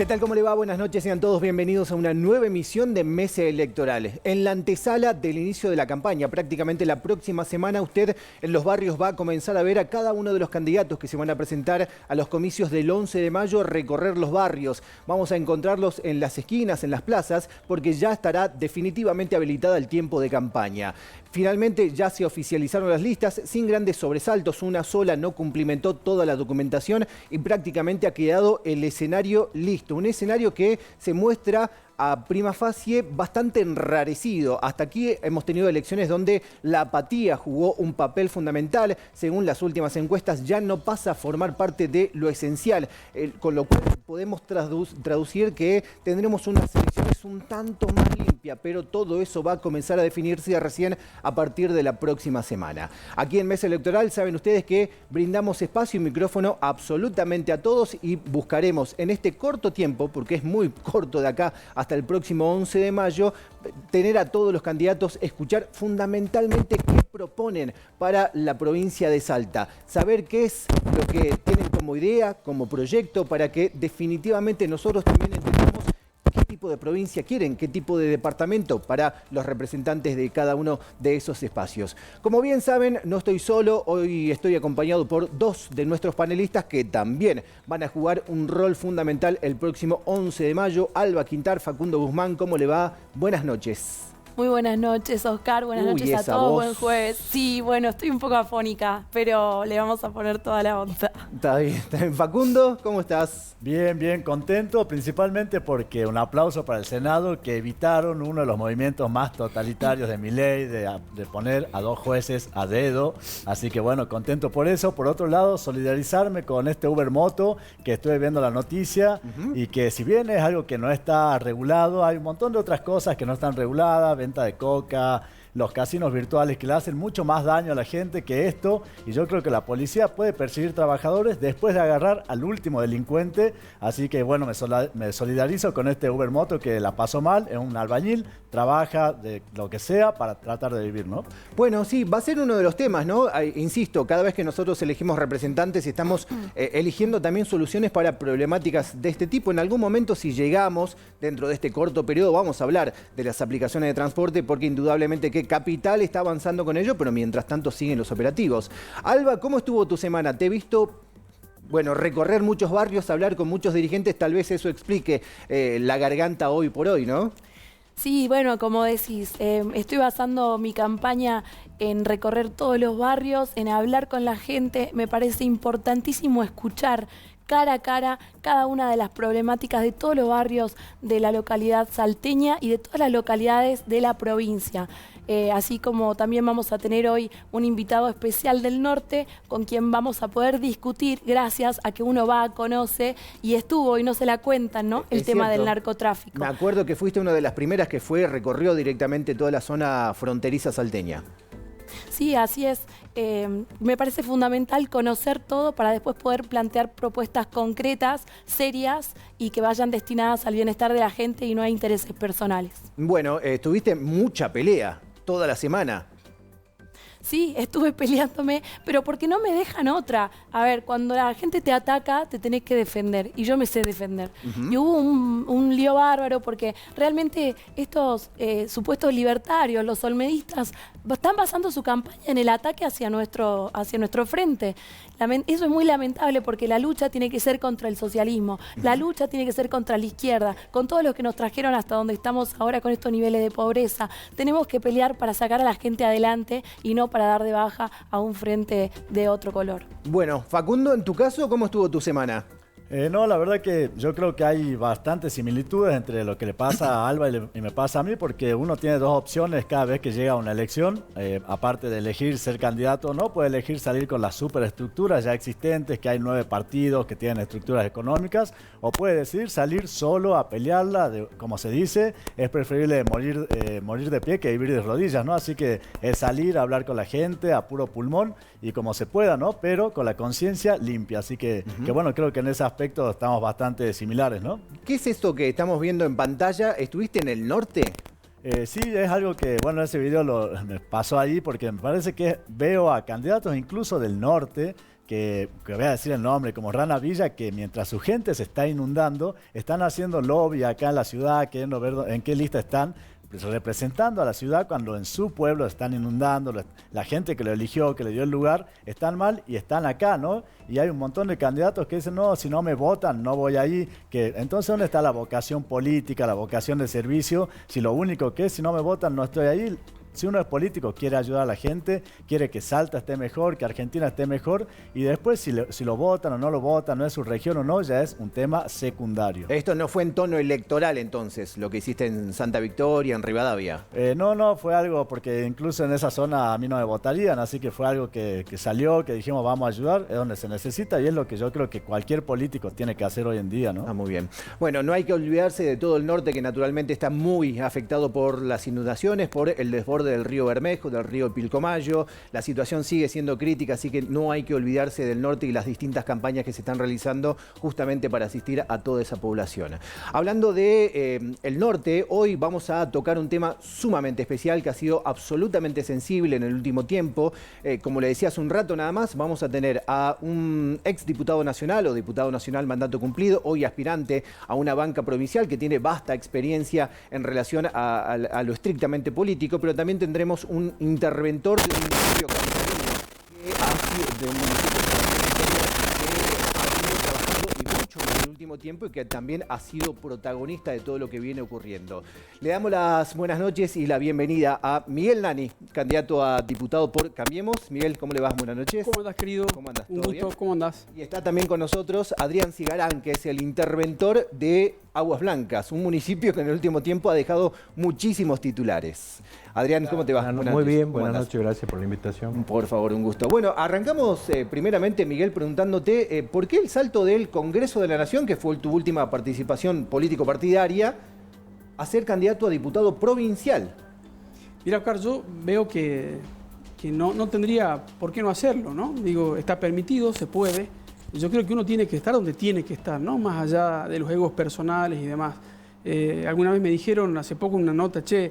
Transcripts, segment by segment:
¿Qué tal? ¿Cómo le va? Buenas noches, sean todos bienvenidos a una nueva emisión de Mesa Electoral. En la antesala del inicio de la campaña, prácticamente la próxima semana, usted en los barrios va a comenzar a ver a cada uno de los candidatos que se van a presentar a los comicios del 11 de mayo, recorrer los barrios. Vamos a encontrarlos en las esquinas, en las plazas, porque ya estará definitivamente habilitada el tiempo de campaña. Finalmente ya se oficializaron las listas sin grandes sobresaltos, una sola no cumplimentó toda la documentación y prácticamente ha quedado el escenario listo. Un escenario que se muestra a prima facie bastante enrarecido. Hasta aquí hemos tenido elecciones donde la apatía jugó un papel fundamental. Según las últimas encuestas, ya no pasa a formar parte de lo esencial, con lo cual podemos traducir que tendremos unas elecciones un tanto más limpias, pero todo eso va a comenzar a definirse recién a partir de la próxima semana. Aquí en Mesa Electoral saben ustedes que brindamos espacio y micrófono absolutamente a todos y buscaremos en este corto tiempo, porque es muy corto de acá hasta el próximo 11 de mayo, tener a todos los candidatos, escuchar fundamentalmente qué proponen para la provincia de Salta, saber qué es lo que tienen como idea, como proyecto, para que definitivamente nosotros también entendamos qué tipo de provincia quieren, qué tipo de departamento para los representantes de cada uno de esos espacios. Como bien saben, no estoy solo, hoy estoy acompañado por dos de nuestros panelistas que también van a jugar un rol fundamental el próximo 11 de mayo. Alba Quintar, Facundo Guzmán, ¿cómo le va? Buenas noches. Muy buenas noches, Oscar. Buenas noches a todos. Buen jueves. Sí, bueno, estoy un poco afónica, pero le vamos a poner toda la onda. Está bien, está bien. Facundo, ¿cómo estás? Bien, bien, contento, principalmente porque un aplauso para el Senado, que evitaron uno de los movimientos más totalitarios de Milei, de poner a dos jueces a dedo. Así que bueno, contento por eso. Por otro lado, solidarizarme con este Uber Moto, que estoy viendo la noticia, y que si bien es algo que no está regulado, hay un montón de otras cosas que no están reguladas, venta de coca, los casinos virtuales, que le hacen mucho más daño a la gente que esto, y yo creo que la policía puede perseguir trabajadores después de agarrar al último delincuente. Así que bueno, me solidarizo con este Uber Moto que la pasó mal, es un albañil, trabaja de lo que sea para tratar de vivir, ¿no? Bueno, sí, va a ser uno de los temas, ¿no? Insisto, cada vez que nosotros elegimos representantes estamos eligiendo también soluciones para problemáticas de este tipo. En algún momento, si llegamos dentro de este corto periodo, vamos a hablar de las aplicaciones de transporte, porque indudablemente que Capital está avanzando con ello, pero mientras tanto siguen los operativos. Alba, ¿cómo estuvo tu semana? Te he visto, bueno, recorrer muchos barrios, hablar con muchos dirigentes, tal vez eso explique la garganta hoy por hoy, ¿no? Sí, bueno, como decís, estoy basando mi campaña en recorrer todos los barrios, en hablar con la gente. Me parece importantísimo escuchar cara a cara cada una de las problemáticas de todos los barrios de la localidad salteña y de todas las localidades de la provincia. Así como también vamos a tener hoy un invitado especial del norte con quien vamos a poder discutir, gracias a que uno va, conoce y estuvo y no se la cuentan, ¿no? El tema del narcotráfico. Me acuerdo que fuiste una de las primeras que recorrió directamente toda la zona fronteriza salteña. Sí, así es. Me parece fundamental conocer todo para después poder plantear propuestas concretas, serias y que vayan destinadas al bienestar de la gente y no a intereses personales. Bueno, tuviste mucha pelea toda la semana. Sí, estuve peleándome, pero porque no me dejan otra. A ver, cuando la gente te ataca, te tenés que defender, y yo me sé defender. Y hubo un lío bárbaro, porque realmente estos supuestos libertarios, los olmedistas, están basando su campaña en el ataque hacia nuestro frente. Eso es muy lamentable, porque la lucha tiene que ser contra el socialismo, la lucha tiene que ser contra la izquierda, con todos los que nos trajeron hasta donde estamos ahora con estos niveles de pobreza. Tenemos que pelear para sacar a la gente adelante y no para dar de baja a un frente de otro color. Bueno, Facundo, en tu caso, ¿cómo estuvo tu semana? No, la verdad que yo creo que hay bastantes similitudes entre lo que le pasa a Alba y me pasa a mí, porque uno tiene dos opciones cada vez que llega a una elección. Aparte de elegir ser candidato o no, puede elegir salir con las superestructuras ya existentes, que hay 9 partidos que tienen estructuras económicas, o puede decidir salir solo a pelearla, como se dice. Es preferible morir de pie que vivir de rodillas, ¿no? Así que es salir a hablar con la gente a puro pulmón y como se pueda, ¿no? Pero con la conciencia limpia. Así que bueno, creo que en ese aspecto estamos bastante similares, ¿no? ¿Qué es esto que estamos viendo en pantalla? ¿Estuviste en el norte? Sí, es algo que, bueno, ese video me pasó allí porque me parece que veo a candidatos incluso del norte que voy a decir el nombre, como Rana Villa, que mientras su gente se está inundando, están haciendo lobby acá en la ciudad, queriendo ver en qué lista están, pues, representando a la ciudad cuando en su pueblo están inundando, la gente que lo eligió, que le dio el lugar, están mal y están acá, ¿no? Y hay un montón de candidatos que dicen, no, si no me votan, no voy ahí. Entonces, ¿dónde está la vocación política, la vocación de servicio? Si lo único que es, si no me votan, no estoy ahí. Si uno es político, quiere ayudar a la gente, quiere que Salta esté mejor, que Argentina esté mejor, y después si lo votan o no lo votan, no es su región o no, ya es un tema secundario. Esto no fue en tono electoral entonces, lo que hiciste en Santa Victoria, en Rivadavia. No, fue algo, porque incluso en esa zona a mí no me votarían, así que fue algo que salió, que dijimos vamos a ayudar, es donde se necesita y es lo que yo creo que cualquier político tiene que hacer hoy en día, ¿no? Ah, muy bien. Bueno, no hay que olvidarse de todo el norte que naturalmente está muy afectado por las inundaciones, por el desborde del río Bermejo, del río Pilcomayo. La situación sigue siendo crítica, así que no hay que olvidarse del norte y las distintas campañas que se están realizando justamente para asistir a toda esa población. Hablando de el norte, hoy vamos a tocar un tema sumamente especial que ha sido absolutamente sensible en el último tiempo. Como le decía hace un rato nada más, vamos a tener a un ex diputado nacional o diputado nacional mandato cumplido, hoy aspirante a una banca provincial que tiene vasta experiencia en relación a lo estrictamente político, pero también tendremos un interventor de un municipio capitalino que ha sido trabajando y mucho en el último tiempo y que también ha sido protagonista de todo lo que viene ocurriendo. Le damos las buenas noches y la bienvenida a Miguel Nani, candidato a diputado por Cambiemos. Miguel, ¿cómo le vas? Buenas noches. ¿Cómo andás, querido? ¿Cómo andás? Un ¿Todo gusto, bien? ¿cómo andás? Y está también con nosotros Adrián Cigarán, que es el interventor de Aguas Blancas, un municipio que en el último tiempo ha dejado muchísimos titulares. Adrián, ¿cómo te va? Muy bien, buenas noches, gracias por la invitación. Por favor, un gusto. Bueno, arrancamos primeramente, Miguel, preguntándote por qué el salto del Congreso de la Nación, que fue tu última participación político-partidaria, a ser candidato a diputado provincial. Mira, Oscar, yo veo que no tendría por qué no hacerlo, ¿no? Digo, está permitido, se puede. Yo creo que uno tiene que estar donde tiene que estar, ¿no? Más allá de los egos personales y demás. Alguna vez me dijeron hace poco una nota, che,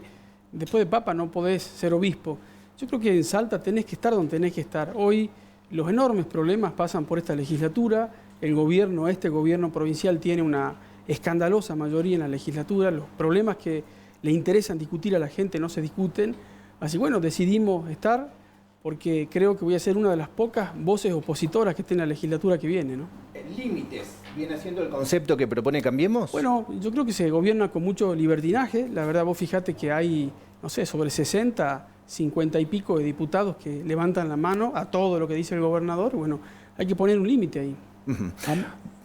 después de Papa no podés ser obispo. Yo creo que en Salta tenés que estar donde tenés que estar. Hoy los enormes problemas pasan por esta legislatura. El gobierno, este gobierno provincial tiene una escandalosa mayoría en la legislatura. Los problemas que le interesan discutir a la gente no se discuten. Así bueno, decidimos estar porque creo que voy a ser una de las pocas voces opositoras que esté en la legislatura que viene, ¿no? Límites, ¿viene siendo el concepto que propone Cambiemos? Bueno, yo creo que se gobierna con mucho libertinaje. La verdad, vos fijate que hay, no sé, sobre 60, 50 y pico de diputados que levantan la mano a todo lo que dice el gobernador. Bueno, hay que poner un límite ahí.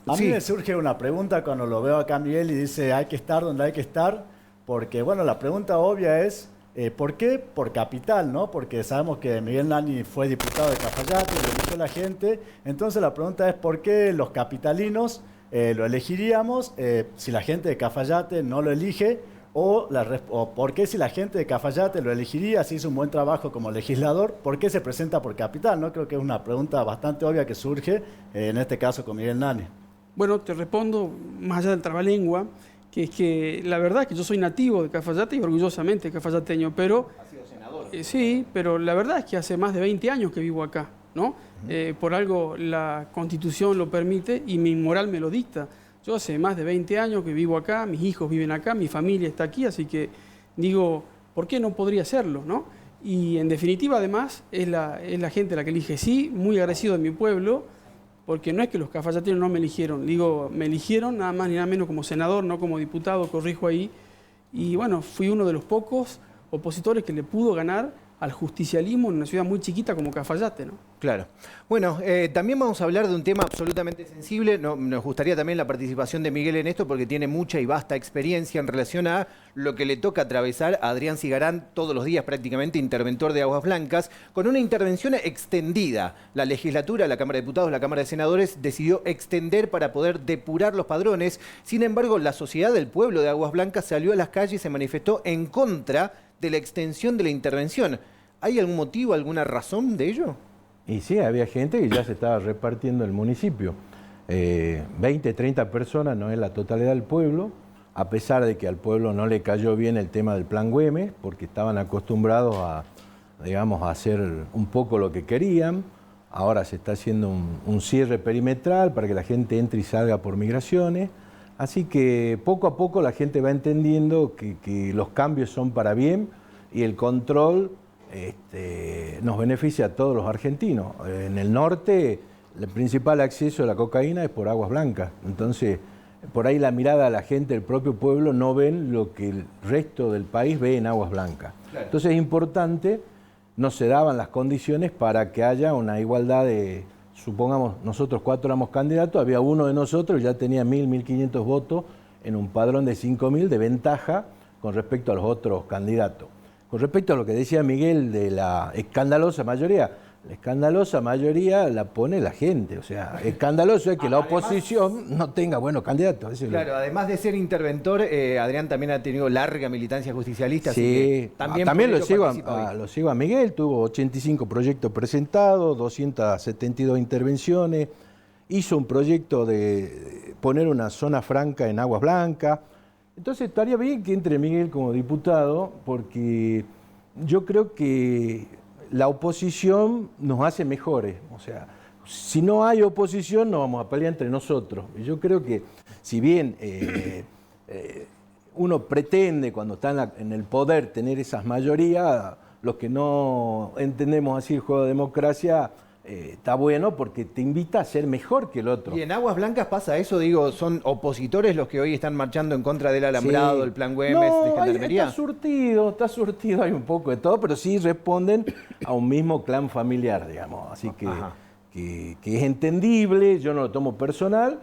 A mí me surge una pregunta cuando lo veo acá Miguel y dice hay que estar donde hay que estar, porque bueno, la pregunta obvia es ¿por qué? Por capital, ¿no? Porque sabemos que Miguel Nani fue diputado de Cafayate, lo eligió la gente. Entonces la pregunta es ¿por qué los capitalinos lo elegiríamos si la gente de Cafayate no lo elige? O ¿por qué si la gente de Cafayate lo elegiría, si hizo un buen trabajo como legislador, por qué se presenta por capital? ¿No? Creo que es una pregunta bastante obvia que surge en este caso con Miguel Nani. Bueno, te respondo más allá del trabalengua, que es que la verdad es que yo soy nativo de Cafayate y orgullosamente cafayateño, pero... Ha sido senador. Sí, pero la verdad es que hace más de 20 años que vivo acá, ¿no? Por algo la Constitución lo permite y mi moral me lo dicta. Yo hace más de 20 años que vivo acá, mis hijos viven acá, mi familia está aquí, así que digo, ¿por qué no podría hacerlo, no? Y en definitiva, además, es la gente la que elige. Sí, muy agradecido de mi pueblo, porque no es que los cafayateros no me eligieron, digo, me eligieron nada más ni nada menos como senador, no como diputado, corrijo ahí. Y bueno, fui uno de los pocos opositores que le pudo ganar al justicialismo en una ciudad muy chiquita como Cafayate, ¿no? Claro. Bueno, también vamos a hablar de un tema absolutamente sensible. Nos gustaría también la participación de Miguel en esto porque tiene mucha y vasta experiencia en relación a lo que le toca atravesar a Adrián Cigarán todos los días prácticamente, interventor de Aguas Blancas, con una intervención extendida. La legislatura, la Cámara de Diputados, la Cámara de Senadores decidió extender para poder depurar los padrones. Sin embargo, la sociedad del pueblo de Aguas Blancas salió a las calles y se manifestó en contra de la extensión de la intervención. ¿Hay algún motivo, alguna razón de ello? Y sí, había gente que ya se estaba repartiendo el municipio. 20, 30 personas, no es la totalidad del pueblo, a pesar de que al pueblo no le cayó bien el tema del Plan Güemes, porque estaban acostumbrados a, digamos, a hacer un poco lo que querían, ahora se está haciendo un cierre perimetral para que la gente entre y salga por migraciones. Así que poco a poco la gente va entendiendo que los cambios son para bien y el control nos beneficia a todos los argentinos. En el norte el principal acceso a la cocaína es por Aguas Blancas, entonces por ahí la mirada de la gente del propio pueblo no ven lo que el resto del país ve en Aguas Blancas. Claro. Entonces es importante, no se daban las condiciones para que haya una igualdad de... Supongamos, nosotros 4 éramos candidatos, había uno de nosotros y ya tenía 1.500 votos en un padrón de 5.000 de ventaja con respecto a los otros candidatos. Con respecto a lo que decía Miguel de la escandalosa mayoría, la escandalosa mayoría la pone la gente, o sea, escandaloso es que la oposición no tenga buenos candidatos. Claro, además de ser interventor, Adrián también ha tenido larga militancia justicialista. Sí, así que también lo sigo a Miguel, tuvo 85 proyectos presentados, 272 intervenciones, hizo un proyecto de poner una zona franca en Aguas Blancas. Entonces estaría bien que entre Miguel como diputado, porque yo creo que la oposición nos hace mejores. O sea, si no hay oposición, nos vamos a pelear entre nosotros. Y yo creo que, si bien uno pretende, cuando está en el poder, tener esas mayorías, los que no entendemos así el juego de democracia, está bueno porque te invita a ser mejor que el otro. Y en Aguas Blancas pasa eso, digo, son opositores los que hoy están marchando en contra del alambrado, el plan Güemes, de Gendarmería. Está surtido, hay un poco de todo, pero sí responden a un mismo clan familiar, digamos. Así que es entendible, yo no lo tomo personal,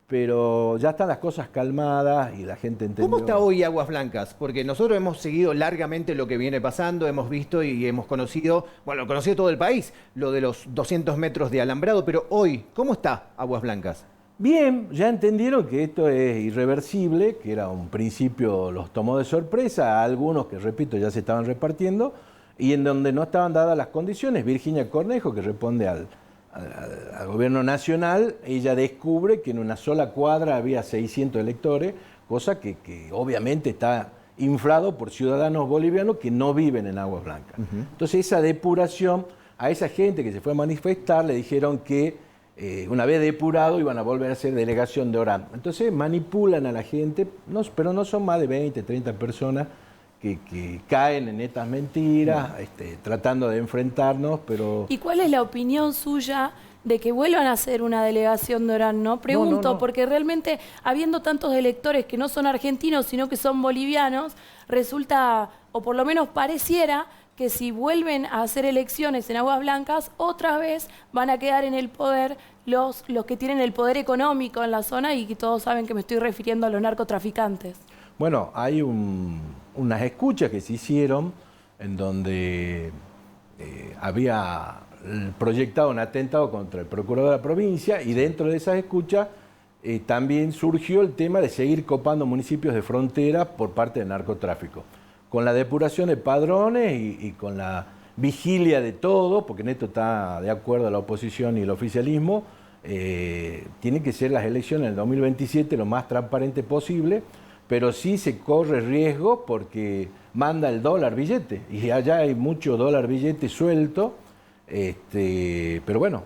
pero ya están las cosas calmadas y la gente entendió. ¿Cómo está hoy Aguas Blancas? Porque nosotros hemos seguido largamente lo que viene pasando, hemos visto y hemos conocido, bueno, conocido todo el país, lo de los 200 metros de alambrado, pero hoy, ¿cómo está Aguas Blancas? Bien, ya entendieron que esto es irreversible, que era un principio, los tomó de sorpresa, a algunos que, repito, ya se estaban repartiendo, y en donde no estaban dadas las condiciones. Virginia Cornejo, que responde al gobierno nacional, ella descubre que en una sola cuadra había 600 electores, cosa que obviamente está inflado por ciudadanos bolivianos que no viven en Aguas Blancas. Entonces esa depuración, a esa gente que se fue a manifestar le dijeron que una vez depurado iban a volver a ser delegación de Orán. Entonces manipulan a la gente, pero no son más de 20, 30 personas que caen en estas mentiras, tratando de enfrentarnos, pero... ¿Y cuál es la opinión suya de que vuelvan a hacer una delegación de Orán? ¿No? Pregunto, porque realmente, habiendo tantos electores que no son argentinos, sino que son bolivianos, resulta, o por lo menos pareciera, que si vuelven a hacer elecciones en Aguas Blancas, otra vez van a quedar en el poder los que tienen el poder económico en la zona, y que todos saben que me estoy refiriendo a los narcotraficantes. Bueno, hay unas escuchas que se hicieron en donde había proyectado un atentado contra el procurador de la provincia, y dentro de esas escuchas también surgió el tema de seguir copando municipios de frontera por parte del narcotráfico. Con la depuración de padrones y con la vigilia de todo, porque en esto está de acuerdo la oposición y el oficialismo, tienen que ser las elecciones en el 2027 lo más transparente posible, pero sí se corre riesgo porque manda el dólar billete, y allá hay mucho dólar billete suelto, pero bueno,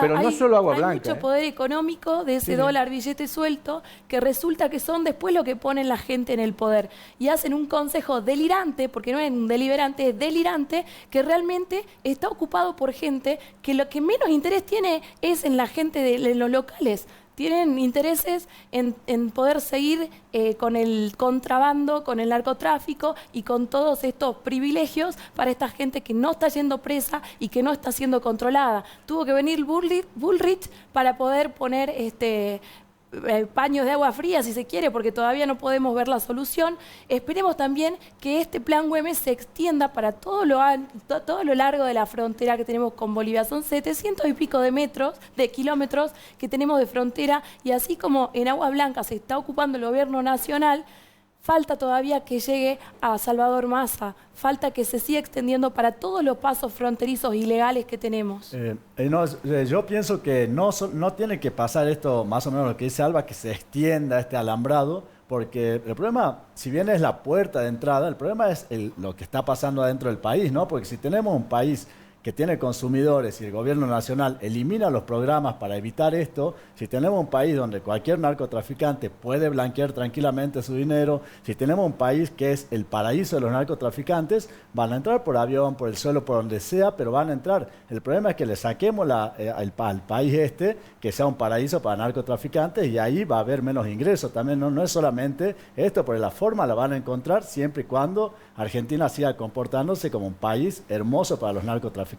pero no solo Agua Blanca. Hay mucho poder económico de ese dólar billete suelto, que resulta que son después lo que ponen la gente en el poder, y hacen un consejo delirante, porque no es un deliberante, es delirante, que realmente está ocupado por gente que lo que menos interés tiene es en la gente de los locales. Tienen intereses en poder seguir con el contrabando, con el narcotráfico y con todos estos privilegios para esta gente que no está yendo presa y que no está siendo controlada. Tuvo que venir Bullrich para poder poner paños de agua fría, si se quiere, porque todavía no podemos ver la solución. Esperemos también que este plan Güemes se extienda para todo lo largo de la frontera que tenemos con Bolivia. Son 700 y pico de kilómetros que tenemos de frontera, y así como en Aguas Blancas se está ocupando el gobierno nacional, falta todavía que llegue a Salvador Massa, falta que se siga extendiendo para todos los pasos fronterizos ilegales que tenemos. Yo pienso que no tiene que pasar esto, más o menos lo que dice Alba, que se extienda este alambrado, porque el problema, si bien es la puerta de entrada, el problema es lo que está pasando adentro del país, ¿no? Porque si tenemos un país que tiene consumidores y el gobierno nacional elimina los programas para evitar esto, si tenemos un país donde cualquier narcotraficante puede blanquear tranquilamente su dinero, si tenemos un país que es el paraíso de los narcotraficantes, van a entrar por avión, por el suelo, por donde sea, pero van a entrar. El problema es que le saquemos al país que sea un paraíso para narcotraficantes, y ahí va a haber menos ingresos. También no es solamente esto, porque la forma la van a encontrar siempre y cuando Argentina siga comportándose como un país hermoso para los narcotraficantes.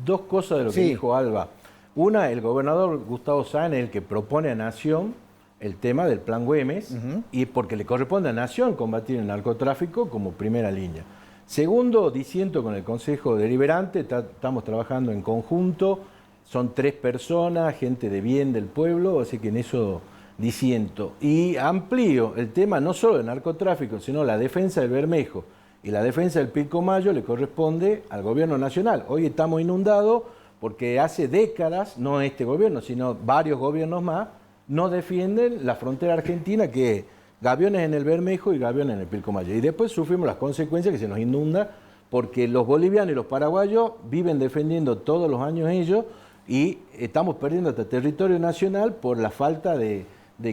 Dos cosas de lo que dijo Alba. Una, el gobernador Gustavo Sáenz es el que propone a Nación el tema del Plan Güemes, y porque le corresponde a Nación combatir el narcotráfico como primera línea. Segundo, disiento con el Consejo Deliberante, estamos trabajando en conjunto, son 3 personas, gente de bien del pueblo, así que en eso disiento. Y amplío el tema no solo del narcotráfico, sino la defensa del Bermejo y la defensa del Pilcomayo le corresponde al gobierno nacional. Hoy estamos inundados porque hace décadas, no este gobierno, sino varios gobiernos más, no defienden la frontera argentina, que es gaviones en el Bermejo y gaviones en el Pilcomayo. Y después sufrimos las consecuencias, que se nos inunda, porque los bolivianos y los paraguayos viven defendiendo todos los años ellos, y estamos perdiendo hasta territorio nacional por la falta de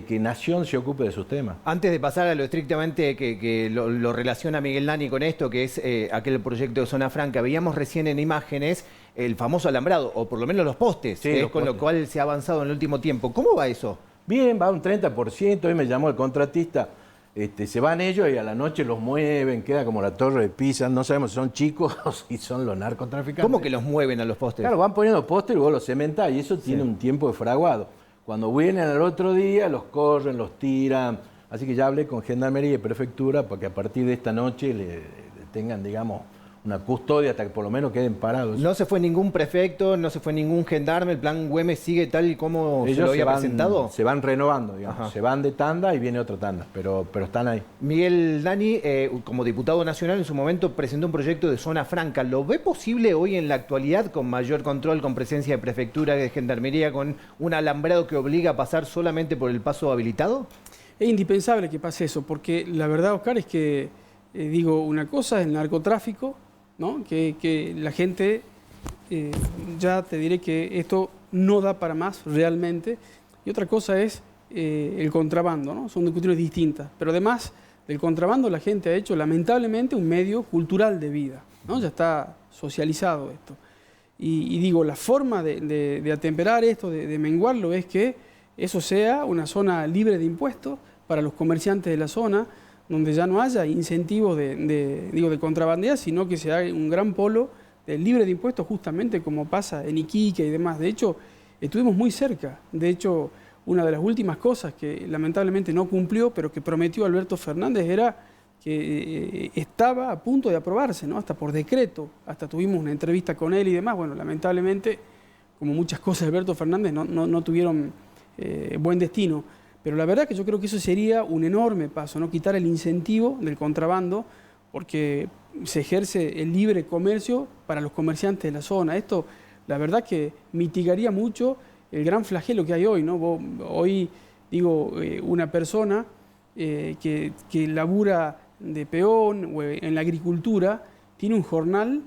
que Nación se ocupe de sus temas. Antes de pasar a lo estrictamente que lo relaciona Miguel Dani con esto, que es aquel proyecto de Zona Franca, veíamos recién en imágenes el famoso alambrado, o por lo menos los postes, sí, los con postes. lo cual se ha avanzado en el último tiempo. ¿Cómo va eso? Bien, va un 30%, hoy me llamó el contratista, se van ellos y a la noche los mueven, queda como la Torre de Pisa, no sabemos si son chicos o si son los narcotraficantes. ¿Cómo que los mueven a los postes? Claro, van poniendo postes y vos los cementás, y eso tiene un tiempo de fraguado. Cuando vienen al otro día, los corren, los tiran. Así que ya hablé con Gendarmería y Prefectura para que a partir de esta noche le tengan, digamos, una custodia hasta que por lo menos queden parados. No se fue ningún prefecto, no se fue ningún gendarme, el plan Güemes sigue tal y como se lo había presentado. Se van renovando, digamos. Ajá. Se van de tanda y viene otra tanda, pero están ahí. Miguel Dani, como diputado nacional, en su momento presentó un proyecto de Zona Franca. ¿Lo ve posible hoy en la actualidad, con mayor control, con presencia de prefectura, de gendarmería, con un alambrado que obliga a pasar solamente por el paso habilitado? Es indispensable que pase eso, porque la verdad, Oscar, es que, digo, una cosa es el narcotráfico, ¿no? Que la gente, ya te diré que esto no da para más realmente, y otra cosa es el contrabando, ¿no? Son cuestiones distintas, pero además del contrabando la gente ha hecho lamentablemente un medio cultural de vida, ¿no? Ya está socializado esto. Y digo, la forma de atemperar esto, de menguarlo, es que eso sea una zona libre de impuestos para los comerciantes de la zona, donde ya no haya incentivos de contrabandear, sino que se haga un gran polo de libre de impuestos, justamente como pasa en Iquique y demás. De hecho, estuvimos muy cerca. De hecho, una de las últimas cosas que lamentablemente no cumplió, pero que prometió Alberto Fernández, era que estaba a punto de aprobarse, ¿no? Hasta por decreto. Hasta tuvimos una entrevista con él y demás. Bueno, lamentablemente, como muchas cosas de Alberto Fernández, no tuvieron buen destino. Pero la verdad que yo creo que eso sería un enorme paso, ¿no? Quitar el incentivo del contrabando, porque se ejerce el libre comercio para los comerciantes de la zona. Esto, la verdad que mitigaría mucho el gran flagelo que hay hoy, ¿no? Hoy, digo, una persona que labura de peón o en la agricultura tiene un jornal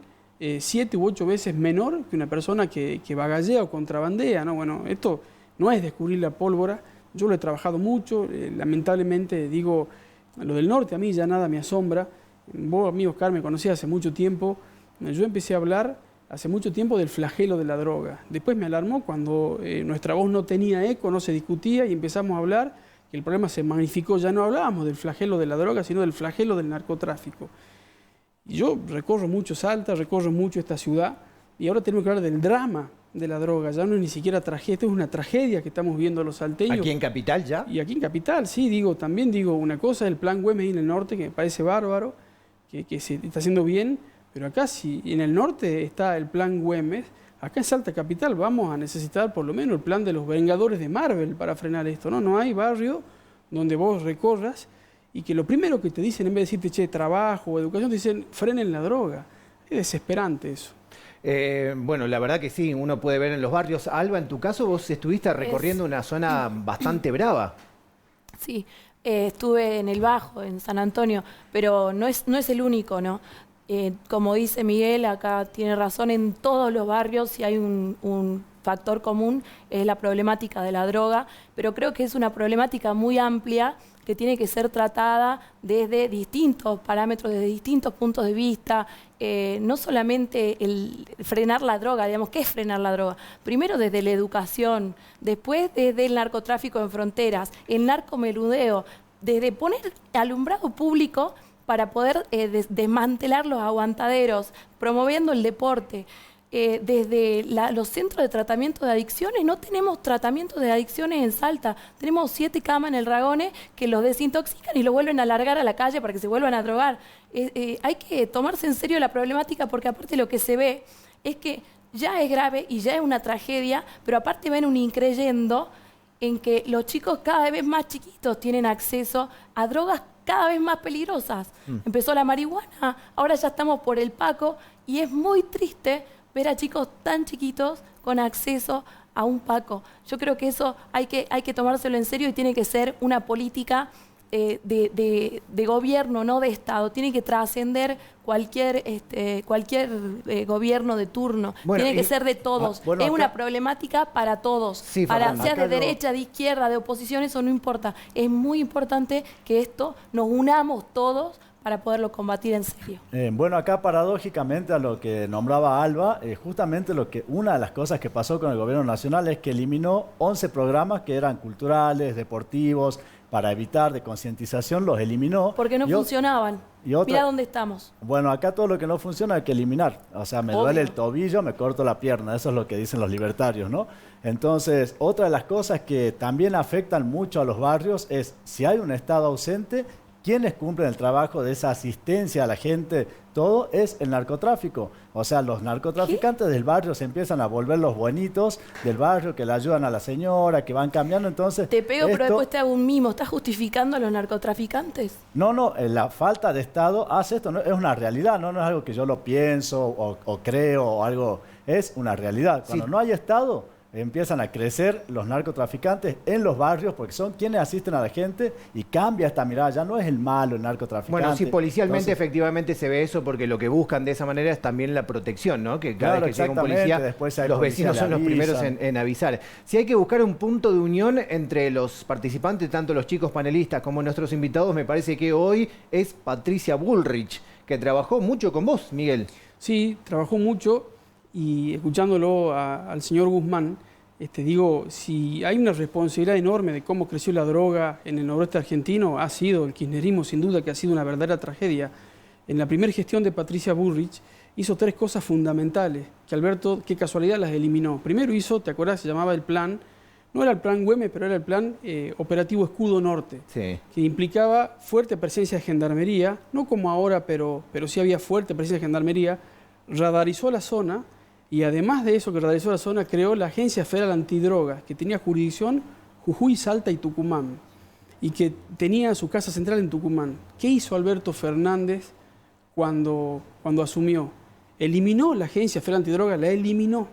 7 u 8 veces menor que una persona que bagallea o contrabandea, ¿no? Bueno, esto no es descubrir la pólvora. Yo lo he trabajado mucho, lamentablemente, digo, lo del norte a mí ya nada me asombra. Vos, amigo Oscar, me conocías hace mucho tiempo. Yo empecé a hablar hace mucho tiempo del flagelo de la droga. Después me alarmó cuando nuestra voz no tenía eco, no se discutía, y empezamos a hablar, que el problema se magnificó. Ya no hablábamos del flagelo de la droga, sino del flagelo del narcotráfico. Y yo recorro mucho Salta, recorro mucho esta ciudad, y ahora tenemos que hablar del drama de la droga. Ya no es ni siquiera tragedia, esto es una tragedia que estamos viendo los salteños. ¿Aquí en Capital ya? Y aquí en Capital, sí, digo, también digo una cosa, el plan Güemes en el norte, que me parece bárbaro, que se está haciendo bien, pero acá si en el norte está el plan Güemes, acá en Salta Capital vamos a necesitar por lo menos el plan de los Vengadores de Marvel para frenar esto, ¿no? No hay barrio donde vos recorras y que lo primero que te dicen, en vez de decirte, che, trabajo o educación, te dicen, frenen la droga. Es desesperante eso. Bueno, la verdad que sí, uno puede ver en los barrios. Alba, en tu caso vos estuviste recorriendo una zona bastante brava. Sí, estuve en el Bajo, en San Antonio, pero no es el único, ¿no? Como dice Miguel, acá tiene razón, en todos los barrios si hay un factor común es la problemática de la droga, pero creo que es una problemática muy amplia que tiene que ser tratada desde distintos parámetros, desde distintos puntos de vista, no solamente el frenar la droga, digamos, ¿qué es frenar la droga? Primero desde la educación, después desde el narcotráfico en fronteras, el narcomenudeo, desde poner alumbrado público para poder desmantelar los aguantaderos, promoviendo el deporte. Desde los centros de tratamiento de adicciones, no tenemos tratamiento de adicciones en Salta. Tenemos 7 camas en el Ragone que los desintoxican y los vuelven a largar a la calle para que se vuelvan a drogar. Hay que tomarse en serio la problemática porque aparte lo que se ve es que ya es grave y ya es una tragedia, pero aparte ven un increyendo en que los chicos cada vez más chiquitos tienen acceso a drogas cada vez más peligrosas. Empezó la marihuana, ahora ya estamos por el paco y es muy triste ver a chicos tan chiquitos con acceso a un paco. Yo creo que eso hay que tomárselo en serio y tiene que ser una política de gobierno, no de Estado. Tiene que trascender cualquier gobierno de turno. Bueno, tiene que ser de todos. Bueno, es acá, una problemática para todos. Sí, para Fernanda, seas de derecha, de izquierda, de oposición, eso no importa. Es muy importante que esto nos unamos todos para poderlo combatir en serio. Bueno, acá paradójicamente a lo que nombraba Alba, justamente una de las cosas que pasó con el gobierno nacional es que eliminó 11 programas que eran culturales, deportivos, para evitar de concientización, los eliminó. Porque no funcionaban. Mira dónde estamos. Bueno, acá todo lo que no funciona hay que eliminar. O sea, me duele el tobillo, me corto la pierna. Eso es lo que dicen los libertarios, ¿no? Entonces, otra de las cosas que también afectan mucho a los barrios es si hay un Estado ausente, quienes cumplen el trabajo de esa asistencia a la gente, todo es el narcotráfico. O sea, los narcotraficantes del barrio se empiezan a volver los buenitos del barrio, que le ayudan a la señora, que van cambiando. Entonces, te pego, pero después te hago un mimo. ¿Estás justificando a los narcotraficantes? No, la falta de Estado hace esto, no, es una realidad, no es algo que yo lo pienso o creo o algo, es una realidad. Cuando no hay Estado, empiezan a crecer los narcotraficantes en los barrios porque son quienes asisten a la gente y cambia esta mirada. Ya no es el malo, el narcotraficante. Bueno, sí, policialmente efectivamente se ve eso porque lo que buscan de esa manera es también la protección, ¿no? Que cada vez que llega un policía, los vecinos son los primeros en avisar. Si hay que buscar un punto de unión entre los participantes, tanto los chicos panelistas como nuestros invitados, me parece que hoy es Patricia Bullrich, que trabajó mucho con vos, Miguel. Sí, trabajó mucho. Y escuchándolo al señor Guzmán, digo, si hay una responsabilidad enorme de cómo creció la droga en el noroeste argentino, ha sido el kirchnerismo, sin duda que ha sido una verdadera tragedia. En la primera gestión de Patricia Bullrich hizo 3 cosas fundamentales, que Alberto, qué casualidad, las eliminó. Primero hizo, ¿te acuerdas? Se llamaba el plan, no era el plan Güemes, pero era el plan operativo Escudo Norte, sí, que implicaba fuerte presencia de gendarmería, no como ahora, pero sí había fuerte presencia de gendarmería, radarizó la zona. Y además de eso que radarizó la zona, creó la Agencia Federal Antidrogas, que tenía jurisdicción Jujuy, Salta y Tucumán, y que tenía su casa central en Tucumán. ¿Qué hizo Alberto Fernández cuando asumió? Eliminó la Agencia Federal Antidrogas, la eliminó.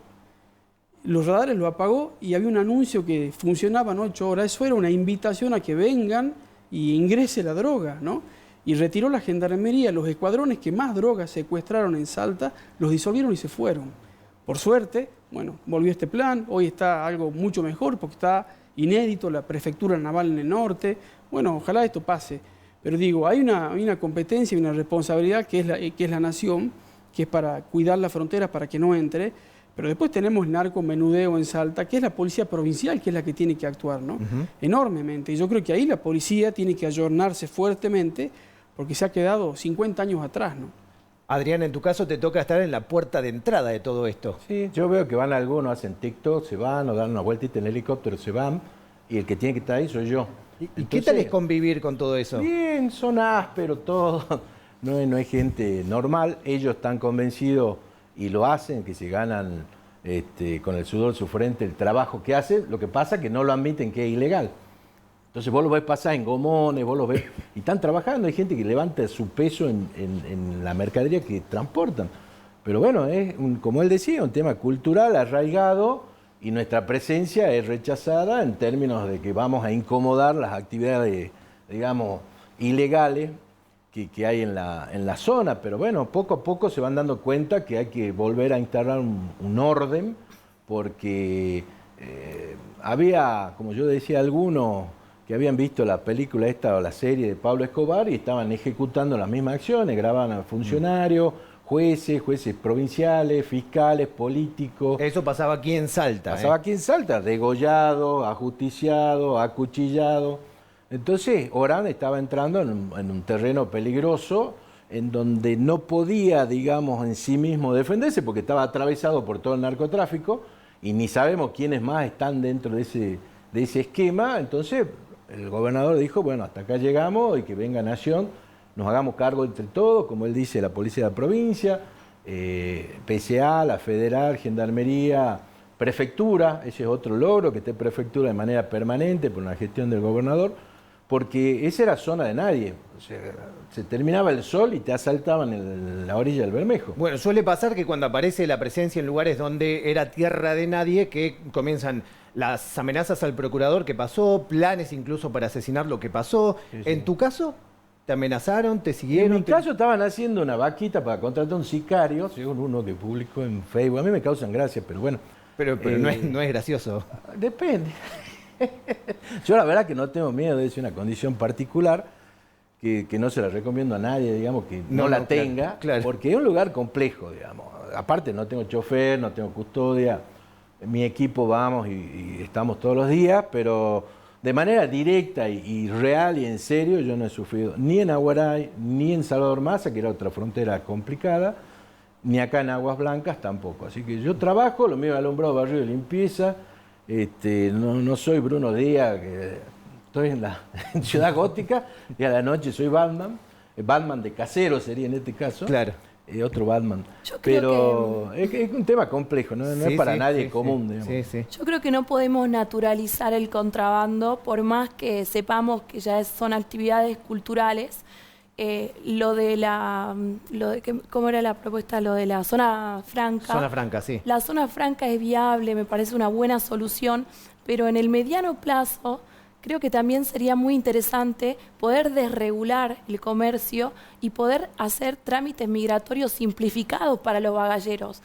Los radares lo apagó y había un anuncio que funcionaba en 8 horas. Eso era una invitación a que vengan y ingrese la droga, ¿no? Y retiró la gendarmería. Los escuadrones que más drogas secuestraron en Salta los disolvieron y se fueron. Por suerte, bueno, volvió este plan, hoy está algo mucho mejor porque está inédito, la prefectura naval en el norte. Bueno, ojalá esto pase. Pero digo, hay una competencia y una responsabilidad que es la nación, que es para cuidar las fronteras para que no entre. Pero después tenemos el narcomenudeo en Salta, que es la policía provincial, que es la que tiene que actuar, ¿no? Enormemente. Y yo creo que ahí la policía tiene que ayornarse fuertemente porque se ha quedado 50 años atrás, ¿no? Adrián, en tu caso te toca estar en la puerta de entrada de todo esto. Sí, yo veo que van algunos, hacen TikTok, se van o dan una vueltita en el helicóptero, se van, y el que tiene que estar ahí soy yo. ¿Y qué tal es convivir con todo eso? Bien, son ásperos todos, no hay gente normal, ellos están convencidos y lo hacen, que se ganan con el sudor de su frente el trabajo que hacen, lo que pasa es que no lo admiten que es ilegal. Entonces vos lo ves pasar en gomones, vos lo ves, y están trabajando, hay gente que levanta su peso en la mercadería que transportan. Pero bueno, es, como él decía, un tema cultural arraigado y nuestra presencia es rechazada en términos de que vamos a incomodar las actividades, digamos, ilegales que hay en la zona, pero bueno, poco a poco se van dando cuenta que hay que volver a instalar un orden, porque había, como yo decía, algunos que habían visto la película esta o la serie de Pablo Escobar y estaban ejecutando las mismas acciones, grababan a funcionarios, jueces provinciales, fiscales, políticos. Eso pasaba aquí en Salta. Pasaba aquí en Salta, degollado, ajusticiado, acuchillado. Entonces, Orán estaba entrando en un terreno peligroso, en donde no podía, digamos, en sí mismo defenderse, porque estaba atravesado por todo el narcotráfico, y ni sabemos quiénes más están dentro de ese esquema. Entonces, el gobernador dijo, bueno, hasta acá llegamos, y que venga Nación, nos hagamos cargo entre todos, como él dice, la policía de la provincia, PCA, la federal, gendarmería, prefectura, ese es otro logro, que esté prefectura de manera permanente por una gestión del gobernador, porque esa era zona de nadie. O sea, se terminaba el sol y te asaltaban en la orilla del Bermejo. Bueno, suele pasar que cuando aparece la presencia en lugares donde era tierra de nadie, que comienzan las amenazas al procurador que pasó, planes incluso para asesinar lo que pasó. Sí, sí. ¿En tu caso? ¿Te amenazaron? ¿Te siguieron? En mi caso estaban haciendo una vaquita para contratar un sicario, según uno que publicó en Facebook. A mí me causan gracia, pero bueno. Pero no es gracioso. Depende. Yo la verdad que no tengo miedo, es una condición particular que no se la recomiendo a nadie, digamos, que no la tenga, claro. Porque es un lugar complejo, digamos. Aparte no tengo chofer, no tengo custodia, mi equipo vamos y estamos todos los días, pero de manera directa y real y en serio yo no he sufrido ni en Aguaray, ni en Salvador Maza, que era otra frontera complicada, ni acá en Aguas Blancas tampoco. Así que yo trabajo, lo mío es alumbrado, barrio de limpieza. No soy Bruno Díaz, que estoy en Ciudad Gótica, y a la noche soy Batman de casero sería en este caso. Claro. Otro Batman. Pero es un tema complejo, no es para nadie común. Sí, sí. yo creo que no podemos naturalizar el contrabando, por más que sepamos que ya son actividades culturales. ¿Cómo era la propuesta? Lo de la zona franca. Zona franca, sí. La zona franca es viable, me parece una buena solución, pero en el mediano plazo creo que también sería muy interesante poder desregular el comercio y poder hacer trámites migratorios simplificados para los bagalleros.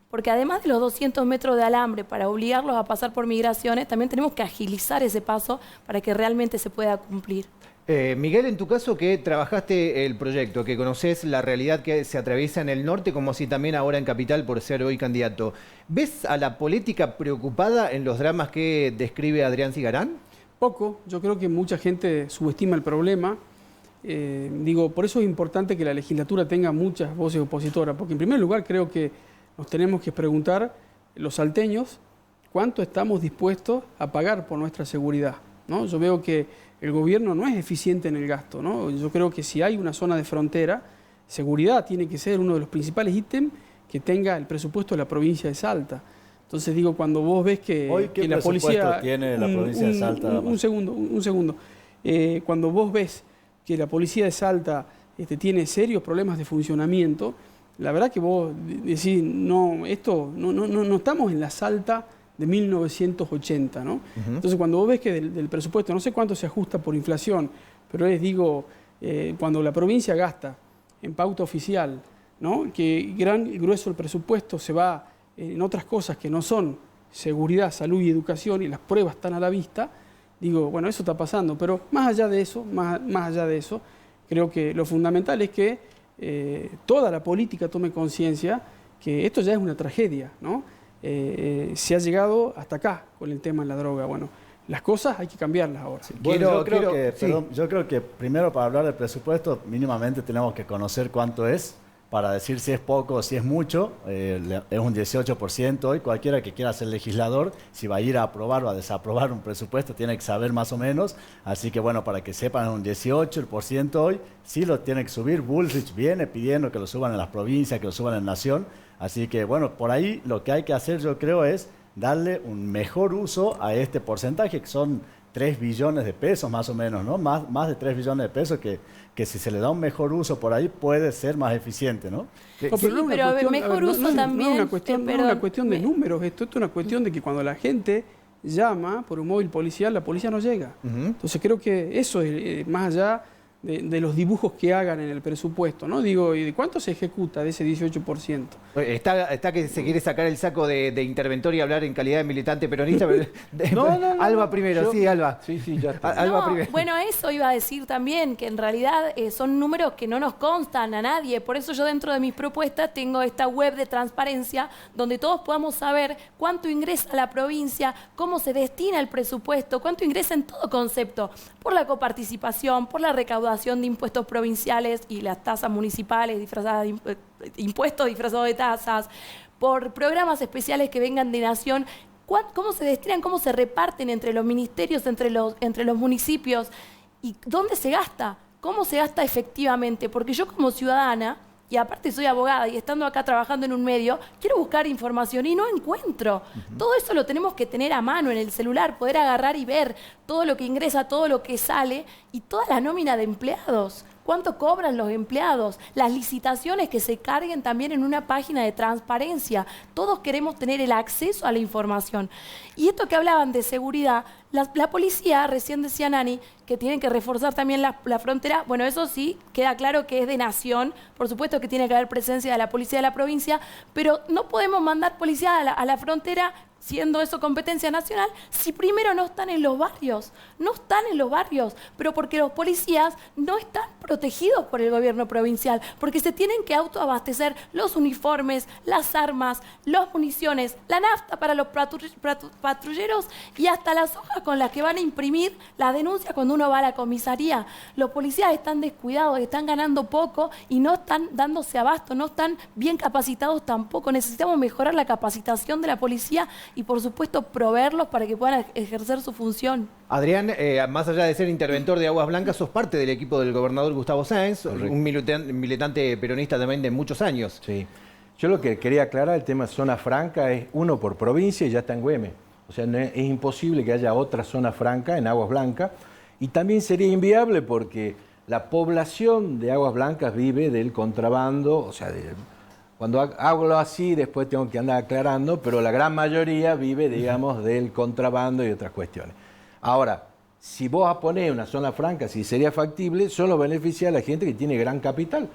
Porque además de los 200 metros de alambre para obligarlos a pasar por migraciones, también tenemos que agilizar ese paso para que realmente se pueda cumplir. Miguel, en tu caso que trabajaste el proyecto, que conoces la realidad que se atraviesa en el norte, como así también ahora en Capital por ser hoy candidato, ¿ves a la política preocupada en los dramas que describe Adrián Zigarán? Poco, yo creo que mucha gente subestima el problema. Por eso es importante que la legislatura tenga muchas voces opositoras, porque en primer lugar creo que nos tenemos que preguntar, los salteños, cuánto estamos dispuestos a pagar por nuestra seguridad, ¿no? Yo veo que el gobierno no es eficiente en el gasto, ¿no? Yo creo que si hay una zona de frontera, seguridad tiene que ser uno de los principales ítems que tenga el presupuesto de la provincia de Salta. Entonces cuando vos ves que, hoy, ¿qué que la presupuesto policía tiene la provincia de Salta? Un segundo. Cuando vos ves que la policía de Salta tiene serios problemas de funcionamiento, la verdad que vos decís, no estamos en la Salta de 1980, ¿no? Entonces cuando vos ves que del presupuesto, no sé cuánto se ajusta por inflación, pero cuando la provincia gasta en pauta oficial, ¿no? Que grueso del presupuesto se va en otras cosas que no son seguridad, salud y educación, y las pruebas están a la vista, bueno, eso está pasando, pero más allá de eso, creo que lo fundamental es que toda la política tome conciencia que esto ya es una tragedia, ¿no? Se ha llegado hasta acá con el tema de la droga. Bueno, las cosas hay que cambiarlas ahora. Sí. Bueno, yo creo que primero para hablar del presupuesto mínimamente tenemos que conocer cuánto es para decir si es poco o si es mucho. Es un 18% hoy. Cualquiera que quiera ser legislador, si va a ir a aprobar o a desaprobar un presupuesto, tiene que saber más o menos. Así que bueno, para que sepan, es un 18% hoy. Sí lo tiene que subir. Bullrich viene pidiendo que lo suban en las provincias, que lo suban en Nación. Así que bueno, por ahí lo que hay que hacer, yo creo, es darle un mejor uso a este porcentaje, que son 3 billones de pesos más o menos, ¿no? Más de 3 billones de pesos que si se le da un mejor uso por ahí puede ser más eficiente, ¿no? Pero mejor uso también. No es una cuestión de números, esto es una cuestión de que cuando la gente llama por un móvil policial, la policía no llega. Entonces creo que eso es más allá de los dibujos que hagan en el presupuesto, ¿no? Digo, ¿y de cuánto se ejecuta de ese 18%? Está que se quiere sacar el saco de interventor y hablar en calidad de militante peronista. Pero Alba primero, sí, Alba. Sí, ya está. Alba primero. Bueno, eso iba a decir también, que en realidad son números que no nos constan a nadie. Por eso yo dentro de mis propuestas tengo esta web de transparencia donde todos podamos saber cuánto ingresa a la provincia, cómo se destina el presupuesto, cuánto ingresa en todo concepto, por la coparticipación, por la recaudación de impuestos provinciales y las tasas municipales disfrazadas de impuestos disfrazados de tasas, por programas especiales que vengan de nación, cómo se destinan, cómo se reparten entre los ministerios, entre los municipios y dónde se gasta, cómo se gasta efectivamente, porque yo como ciudadana, y aparte soy abogada y estando acá trabajando en un medio, quiero buscar información y no encuentro. Todo eso lo tenemos que tener a mano en el celular, poder agarrar y ver todo lo que ingresa, todo lo que sale y toda la nómina de empleados. ¿Cuánto cobran los empleados? Las licitaciones que se carguen también en una página de transparencia. Todos queremos tener el acceso a la información. Y esto que hablaban de seguridad, la policía, recién decía Nani, que tienen que reforzar también la frontera. Bueno, eso sí, queda claro que es de nación. Por supuesto que tiene que haber presencia de la policía de la provincia, pero no podemos mandar policía a la frontera, siendo eso competencia nacional, si primero no están en los barrios. No están en los barrios, pero porque los policías no están protegidos por el gobierno provincial, porque se tienen que autoabastecer los uniformes, las armas, las municiones, la nafta para los patrulleros y hasta las hojas con las que van a imprimir la denuncia cuando uno va a la comisaría. Los policías están descuidados, están ganando poco y no están dándose abasto, no están bien capacitados tampoco. Necesitamos mejorar la capacitación de la policía y, por supuesto, proveerlos para que puedan ejercer su función. Adrián, más allá de ser interventor de Aguas Blancas, sos parte del equipo del gobernador Gustavo Sáenz, Correcto. un militante peronista también de muchos años. Sí. Yo lo que quería aclarar, el tema zona franca es uno por provincia y ya está en Güemes. O sea, es imposible que haya otra zona franca en Aguas Blancas. Y también sería inviable porque la población de Aguas Blancas vive del contrabando, o sea, cuando hablo así, después tengo que andar aclarando, pero la gran mayoría vive, digamos, del contrabando y otras cuestiones. Ahora, si vos vas a poner una zona franca, si sería factible, solo beneficia a la gente que tiene gran capital,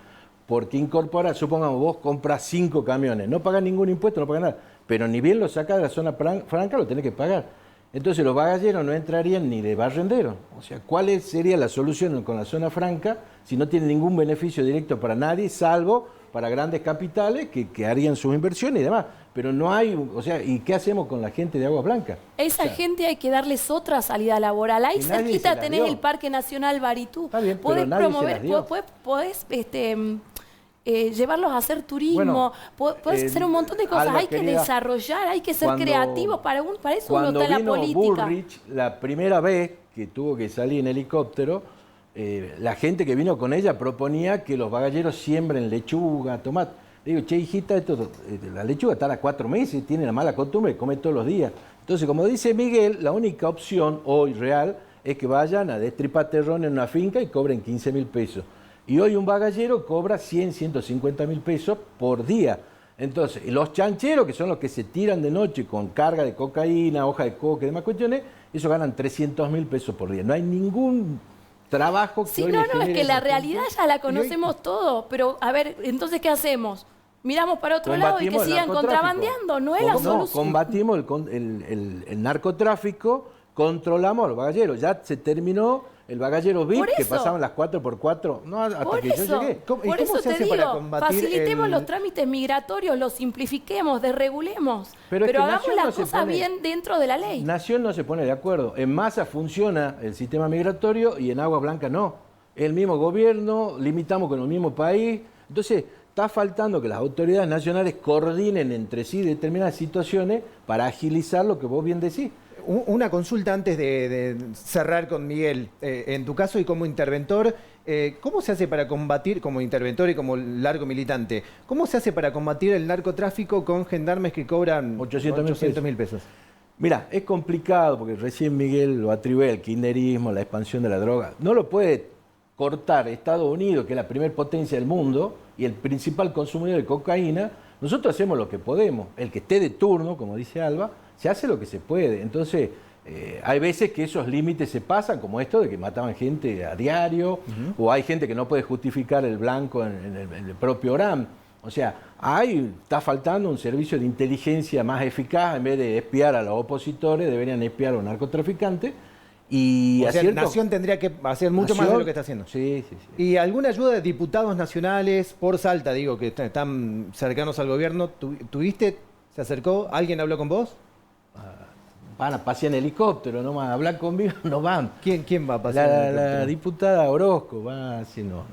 porque incorpora, supongamos, vos compras 5 camiones, no pagas ningún impuesto, no pagas nada, pero ni bien lo sacas de la zona franca, lo tenés que pagar. Entonces los bagalleros no entrarían ni de barrendero. O sea, ¿cuál sería la solución con la zona franca si no tiene ningún beneficio directo para nadie, salvo para grandes capitales que harían sus inversiones y demás? Pero no hay, o sea, ¿y qué hacemos con la gente de Aguas Blancas? Esa gente hay que darles otra salida laboral. Ahí cerquita tenés el Parque Nacional Baritú. Está bien, podés pero nadie promover, se las dio. podés llevarlos a hacer turismo, podés hacer un montón de cosas. Alba, Hay que querida, desarrollar, hay que ser creativos. Para eso uno está en la política. Cuando vino Bullrich, la primera vez que tuvo que salir en helicóptero, la gente que vino con ella proponía que los bagalleros siembren lechuga, tomate. Le digo, che, hijita, la lechuga está a 4 meses, tiene la mala costumbre de comer todos los días. Entonces, como dice Miguel, la única opción hoy real es que vayan a destripar terrón en una finca y cobren 15.000 pesos. Y hoy un bagallero cobra 100, 150.000 pesos por día. Entonces, los chancheros, que son los que se tiran de noche con carga de cocaína, hoja de coca y demás cuestiones, esos ganan 300.000 pesos por día. No hay ningún trabajo que Sí, hoy no, le es genere que la esa realidad gente. ya la conocemos todos. Pero, a ver, entonces, ¿qué hacemos? Miramos para otro lado y que Combatimos el sigan narcotráfico. contrabandeando. No es la No, solución. combatimos el narcotráfico, controlamos a los bagalleros. Ya se terminó el bagallero VIP, Por que eso. pasaban las 4x4, no, hasta Por que eso, yo llegué. ¿Y por cómo eso se te hace para digo, combatir facilitemos el- los trámites migratorios, los simplifiquemos, desregulemos, Pero es que hagamos Nación las no se cosas pone- bien dentro de la ley. Nación no se pone de acuerdo. En masa funciona el sistema migratorio y en Agua Blanca no. El mismo gobierno, limitamos con el mismo país. Entonces, está faltando que las autoridades nacionales coordinen entre sí determinadas situaciones para agilizar lo que vos bien decís. Una consulta antes de cerrar con Miguel. En tu caso y como interventor, ¿cómo se hace para combatir, como interventor y como largo militante, cómo se hace para combatir el narcotráfico con gendarmes que cobran 800.000 pesos? Mira, es complicado porque recién Miguel lo atribuye al kirchnerismo, la expansión de la droga. No lo puede cortar Estados Unidos, que es la primer potencia del mundo y el principal consumidor de cocaína. Nosotros hacemos lo que podemos. El que esté de turno, como dice Alba, se hace lo que se puede. Entonces, hay veces que esos límites se pasan, como esto de que mataban gente a diario, o hay gente que no puede justificar el blanco en el propio ORAM. O sea, está faltando un servicio de inteligencia más eficaz. En vez de espiar a los opositores, deberían espiar a los narcotraficantes. Y o sea, Nación tendría que hacer mucho más de lo que está haciendo. Sí. ¿Y alguna ayuda de diputados nacionales por Salta, digo, que están cercanos al gobierno? ¿Tuviste? ¿Se acercó? ¿Alguien habló con vos? Van a pasear en helicóptero, no van a hablar conmigo, no van. ¿Quién va a pasear en helicóptero? La diputada Orozco va así, no.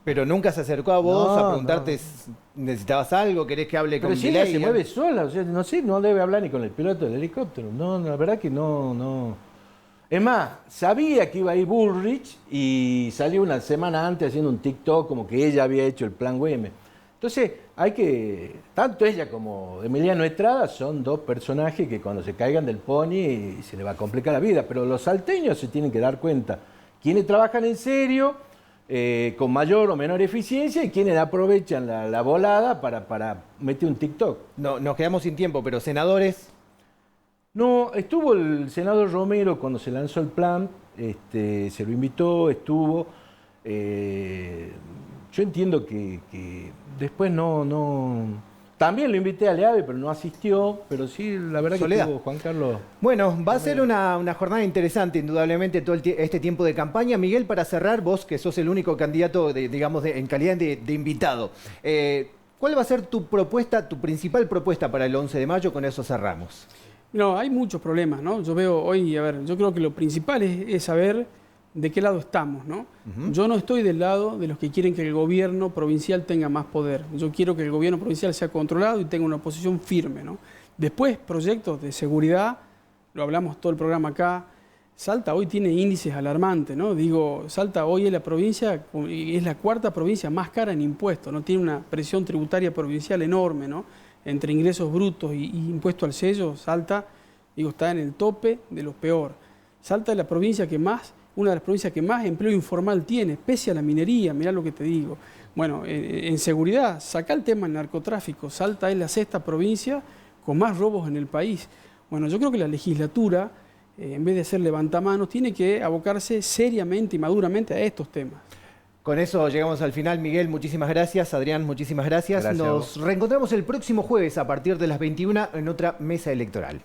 Pero nunca se acercó a vos a preguntarte no. si necesitabas algo, querés que hable Pero con si ella Milei. se mueve sola, o sea, no sé, no debe hablar ni con el piloto del helicóptero. No, la verdad que no. Es más, sabía que iba a ir Bullrich y salió una semana antes haciendo un TikTok como que ella había hecho el plan Güemes. Entonces, tanto ella como Emiliano Estrada son dos personajes que cuando se caigan del pony se les va a complicar la vida, pero los salteños se tienen que dar cuenta quiénes trabajan en serio, con mayor o menor eficiencia, y quienes aprovechan la volada para meter un TikTok. No, nos quedamos sin tiempo, pero senadores... No, estuvo el senador Romero cuando se lanzó el plan, se lo invitó, estuvo. Yo entiendo que después no. También lo invité a Leave, pero no asistió. Pero sí, la verdad Soledad. que estuvo Juan Carlos. Bueno, va a ser una jornada interesante, indudablemente, todo este tiempo de campaña. Miguel, para cerrar, vos que sos el único candidato, en calidad de invitado, ¿cuál va a ser tu principal propuesta para el 11 de mayo? Con eso cerramos. No, hay muchos problemas, ¿no? Yo veo hoy, yo creo que lo principal es saber de qué lado estamos, ¿no? Yo no estoy del lado de los que quieren que el gobierno provincial tenga más poder. Yo quiero que el gobierno provincial sea controlado y tenga una posición firme, ¿no? Después, proyectos de seguridad, lo hablamos todo el programa acá. Salta hoy tiene índices alarmantes, ¿no? Digo, Salta hoy es la cuarta provincia más cara en impuestos, ¿no? Tiene una presión tributaria provincial enorme, ¿no? Entre ingresos brutos y impuesto al sello, Salta, está en el tope de lo peor. Salta es una de las provincias que más empleo informal tiene, pese a la minería, mirá lo que te digo. Bueno, en seguridad, saca el tema del narcotráfico. Salta es la sexta provincia con más robos en el país. Bueno, yo creo que la legislatura, en vez de hacer levantamanos, tiene que abocarse seriamente y maduramente a estos temas. Con eso llegamos al final. Miguel, muchísimas gracias. Adrián, muchísimas gracias. Nos reencontramos el próximo jueves a partir de las 21 en otra mesa electoral.